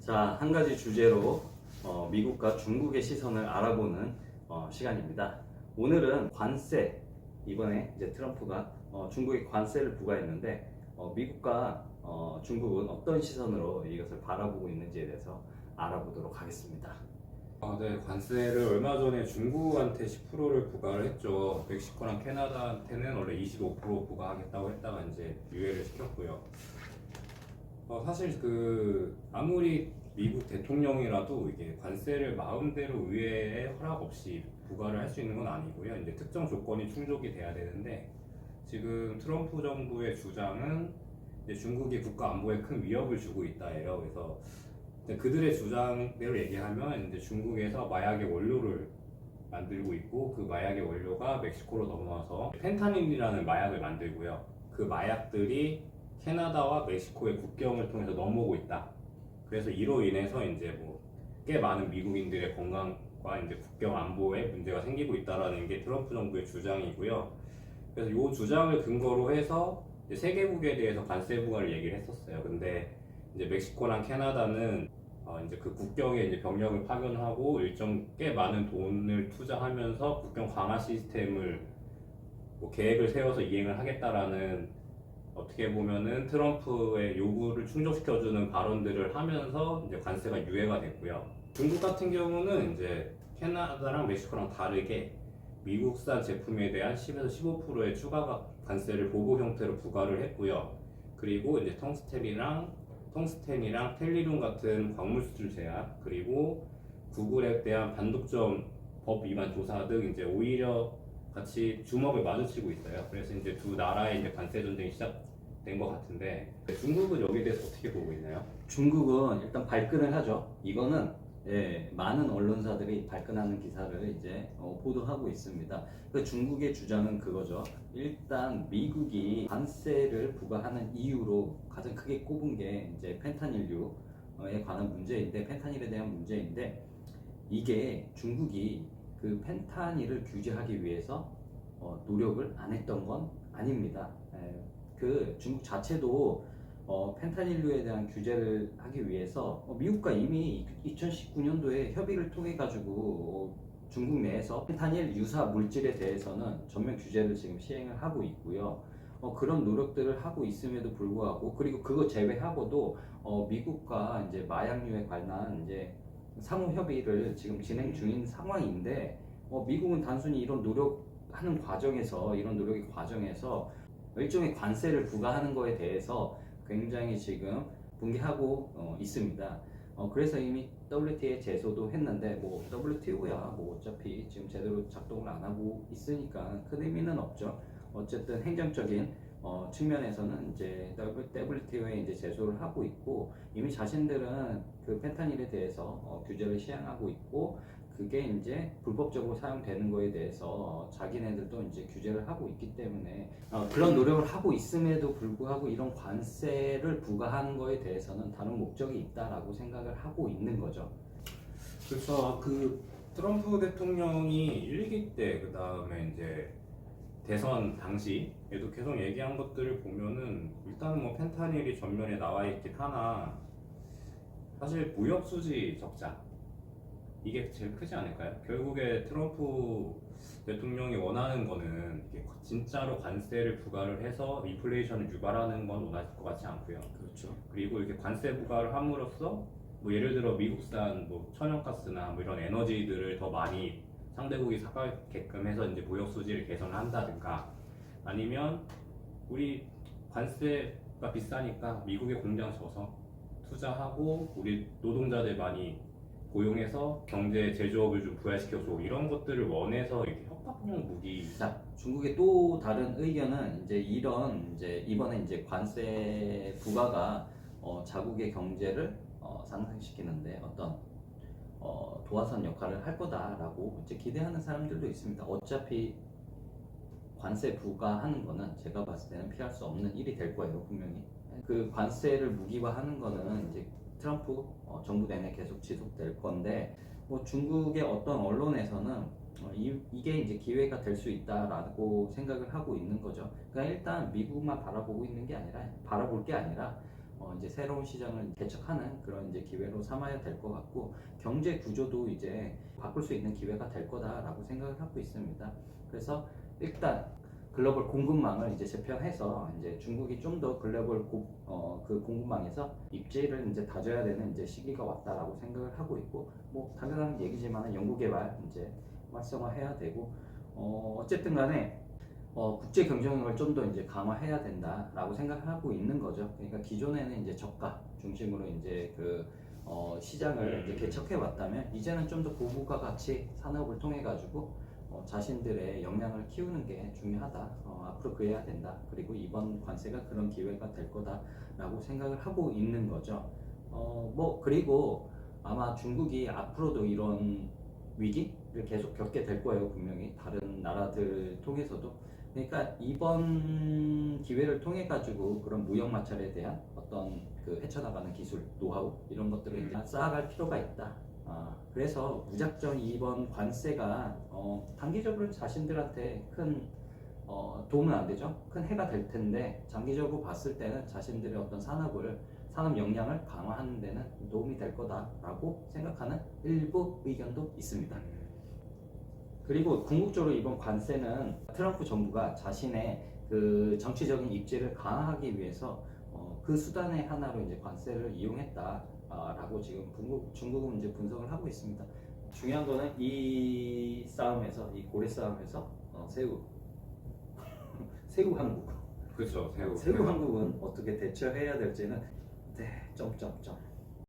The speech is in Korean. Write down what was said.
자, 한 가지 주제로 미국과 중국의 시선을 알아보는 시간입니다. 오늘은 관세, 이번에 이제 트럼프가 중국에 관세를 부과했는데 미국과 중국은 어떤 시선으로 이것을 바라보고 있는지에 대해서 알아보도록 하겠습니다. 네, 관세를 얼마 전에 중국한테 10%를 부과를 했죠. 멕시코랑 캐나다한테는 원래 25% 부과하겠다고 했다가 이제 유예를 시켰고요. 사실 아무리 미국 대통령이라도 이게 관세를 마음대로 의회에 허락 없이 부과를 할 수 있는 건 아니고요. 이제 특정 조건이 충족이 돼야 되는데 지금 트럼프 정부의 주장은 이제 중국이 국가 안보에 큰 위협을 주고 있다예요. 그래서 그들의 주장대로 얘기하면 이제 중국에서 마약의 원료를 만들고 있고 그 마약의 원료가 멕시코로 넘어와서 펜타닐이라는 마약을 만들고요. 그 마약들이 캐나다와 멕시코의 국경을 통해서 넘어오고 있다. 그래서 이로 인해서 이제 꽤 많은 미국인들의 건강과 이제 국경 안보에 문제가 생기고 있다라는 게 트럼프 정부의 주장이고요. 그래서 이 주장을 근거로 해서 이제 세계국에 대해서 관세 부과를 얘기를 했었어요. 근데 이제 멕시코랑 캐나다는 이제 그 국경에 이제 병력을 파견하고 일정 꽤 많은 돈을 투자하면서 국경 강화 시스템을 계획을 세워서 이행을 하겠다라는 어떻게 보면은 트럼프의 요구를 충족시켜주는 발언들을 하면서 이제 관세가 유예가 됐고요. 중국 같은 경우는 이제 캐나다랑 멕시코랑 다르게 미국산 제품에 대한 10에서 15%의 추가 관세를 보복 형태로 부과를 했고요. 그리고 이제 텅스텐이랑 텔리륨 같은 광물 수출 제약, 그리고 구글에 대한 반독점 법 위반 조사 등 이제 오히려 같이 주먹을 마주치고 있어요. 그래서 이제 두 나라의 이제 관세 전쟁이 시작된 것 같은데 중국은 여기에 대해서 어떻게 보고 있나요? 중국은 일단 발끈을 하죠. 이거는 많은 언론사들이 발끈하는 기사를 이제 보도하고 있습니다. 그 중국의 주장은 그거죠. 일단 미국이 관세를 부과하는 이유로 가장 크게 꼽은 게 이제 펜타닐류에 관한 문제인데, 펜타닐에 대한 문제인데, 이게 중국이 그 펜타닐을 규제하기 위해서 노력을 안 했던 건 아닙니다. 그 중국 자체도 펜타닐류에 대한 규제를 하기 위해서 미국과 이미 2019년도에 협의를 통해 가지고 중국 내에서 펜타닐 유사 물질에 대해서는 전면 규제를 지금 시행을 하고 있고요. 그런 노력들을 하고 있음에도 불구하고, 그리고 그거 제외하고도 미국과 이제 마약류에 관한 이제 상호 협의를 지금 진행 중인 상황인데, 미국은 단순히 이런 노력하는 과정에서, 이런 노력의 과정에서 일종의 관세를 부과하는 거에 대해서 굉장히 지금 분개하고 있습니다. 그래서 이미 WTO에 제소도 했는데, WTO야 어차피 지금 제대로 작동을 안 하고 있으니까 큰 의미는 없죠. 어쨌든 행정적인 측면에서는 이제 WTO에 이제 제소를 하고 있고, 이미 자신들은 그 펜타닐에 대해서 규제를 시행하고 있고, 그게 이제 불법적으로 사용되는 거에 대해서 자기네들도 이제 규제를 하고 있기 때문에 그런 노력을 하고 있음에도 불구하고 이런 관세를 부과하는 거에 대해서는 다른 목적이 있다라고 생각을 하고 있는 거죠. 그래서 트럼프 대통령이 1기 때 그 다음에 이제 대선 당시에도 계속 얘기한 것들을 보면은 일단은 펜타닐이 전면에 나와 있긴 하나 사실 무역 수지 적자 이게 제일 크지 않을까요? 결국에 트럼프 대통령이 원하는 거는 이게 진짜로 관세를 부과를 해서 인플레이션을 유발하는 건 원하실 것 같지 않고요. 그렇죠. 그리고 이렇게 관세 부과를 함으로써 예를 들어 미국산 천연가스나 이런 에너지들을 더 많이 상대국이 사가게끔 해서 이제 무역 수지를 개선을 한다든가, 아니면 우리 관세가 비싸니까 미국의 공장 져서 투자하고 우리 노동자들 많이 고용해서 경제 제조업을 좀 부활시켜줘, 이런 것들을 원해서 이렇게 협박용 무기. 자, 중국의 또 다른 의견은 이제 이번에 이제 관세 부과가 자국의 경제를 상승시키는데 어떤 도화선 역할을 할 거다라고 이제 기대하는 사람들도 있습니다. 어차피 관세 부과하는 거는 제가 봤을 때는 피할 수 없는 일이 될 거예요, 분명히. 그 관세를 무기화하는 거는 이제 트럼프 정부 내내 계속 지속될 건데, 중국의 어떤 언론에서는 이게 이제 기회가 될 수 있다라고 생각을 하고 있는 거죠. 그러니까 일단 미국만 바라볼 게 아니라 이제 새로운 시장을 개척하는 그런 이제 기회로 삼아야 될 것 같고 경제 구조도 이제 바꿀 수 있는 기회가 될 거다라고 생각을 하고 있습니다. 그래서 일단 글로벌 공급망을 이제 재편해서 이제 중국이 좀 더 글로벌 그 공급망에서 입지를 이제 다져야 되는 이제 시기가 왔다라고 생각을 하고 있고 뭐 당연한 얘기지만 연구개발 이제 활성화해야 되고 어쨌든 간에 국제 경쟁력을 좀 더 이제 강화해야 된다라고 생각하고 있는 거죠. 그러니까 기존에는 이제 저가 중심으로 이제 그 시장을 이제 개척해 왔다면 이제는 좀 더 고부가 가치 산업을 통해 가지고 자신들의 역량을 키우는 게 중요하다. 앞으로 그래야 된다. 그리고 이번 관세가 그런 기회가 될 거다라고 생각을 하고 있는 거죠. 뭐 그리고 아마 중국이 앞으로도 이런 위기를 계속 겪게 될 거예요. 분명히 다른 나라들 통해서도. 그러니까 이번 기회를 통해 가지고 그런 무역 마찰에 대한 어떤 그 헤쳐나가는 기술, 노하우 이런 것들을 이제 쌓아갈 필요가 있다. 그래서 무작정 이번 관세가 단기적으로 자신들한테 큰 도움은 안 되죠. 큰 해가 될 텐데 장기적으로 봤을 때는 자신들의 어떤 산업 역량을 강화하는 데는 도움이 될 거다라고 생각하는 일부 의견도 있습니다. 그리고 궁극적으로 이번 관세는 트럼프 정부가 자신의 그 정치적인 입지를 강화하기 위해서 그 수단의 하나로 이제 관세를 이용했다라고 지금 중국은 이제 분석을 하고 있습니다. 중요한 거는 이 싸움에서, 이 고래 싸움에서 세우 한국, 그렇죠. 세우 한국은 어떻게 대처해야 될지는 네, 점점점.